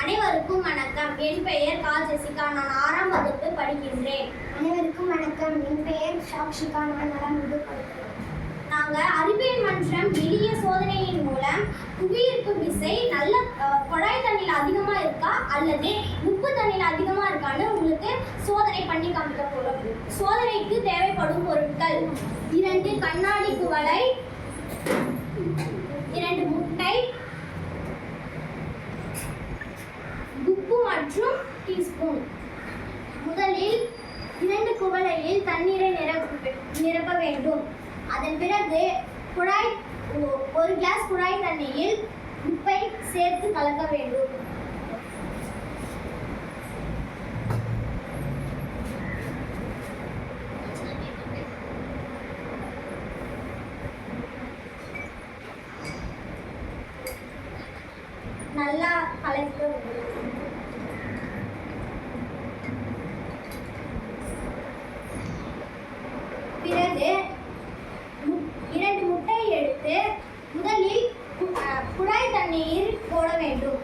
அனைவருக்கும் வணக்கம். என் பெயர் கா ஜெசிகா. நான் 6ஆம் வகுப்பு படிக்கின்றேன். அனைவருக்கும் வணக்கம். என் பெயர் சாக்ஷிகா. நான் 4ஆம் வகுப்பு படிக்கிறேன். நாங்கள் அறிவியல் மன்றம் எளிய சோதனையின் மூலம் புவியீர்ப்பு விசை நல்ல குழாய் தண்ணியில் அதிகமாக இருக்கா அல்லது உப்பு தண்ணியில் அதிகமாக இருக்கான்னு உங்களுக்கு சோதனை பண்ணி காமிக்க போகிறோம். சோதனைக்கு தேவைப்படும் பொருட்கள்: 2 கண்ணாடி குவளை, 2 முட்டை, உப்பு மற்றும் டீஸ்பூன். முதலில் 2 குவளையில் தண்ணீரை நிரப்ப வேண்டும். அதன் பிறகு ஒரு கிளாஸ் குழாய் தண்ணியில் உப்பை சேர்த்து கலக்க வேண்டும். நல்லா கலக்க வேண்டும். பிறகு 2 முட்டையை எடுத்து முதலில் குழாய் தண்ணீர் போட வேண்டும்.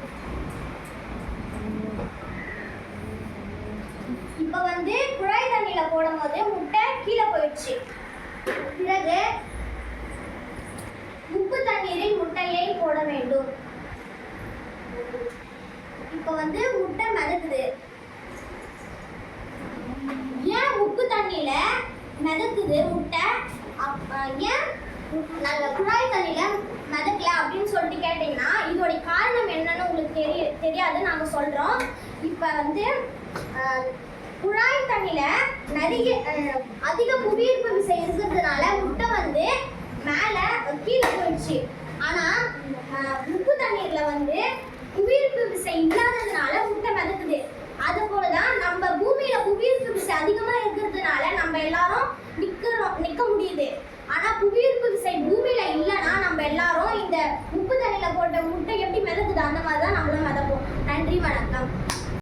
இப்போ குழாய் தண்ணியில போடும்போது முட்டை கீழே போயிடுச்சு. பிறகு உப்பு தண்ணீரில் முட்டையை போட வேண்டும். இப்போ முட்டை மிதக்குது. ஏன் உப்பு தண்ணியில மிதக்குது முட்டை, ஏன் நல்ல குழாய் தண்ணியில மிதக்கல அப்படின்னு சொல்லிட்டு கேட்டீங்கன்னா இதோட காரணம் என்னன்னு உங்களுக்கு தெரியாது. நாங்கள் சொல்றோம். இப்போ குழாய் தண்ணியில நிறைய அதிக புவியீர்ப்பு விசை இருக்கிறதுனால முட்டை மேல கீழே போயிடுச்சு. ஆனா உப்பு தண்ணீர்ல புவியீர்ப்பு விசை இல்லாததுனால முட்டை மிதக்குது. அது போலதான் நம்ம பூமியில புவியீர்ப்பு விசை அதிகமா இருக்கிறதுனால நம்ம எல்லாரும் நிக்க முடியுது. ஆனா புவியீர்ப்பு விசை பூமியில இல்லைன்னா நம்ம எல்லாரும் இந்த உப்பு தண்ணியில போட்ட முட்டை எப்படி மிதக்குது அந்த மாதிரிதான் நம்மளும் மிதப்போம். நன்றி, வணக்கம்.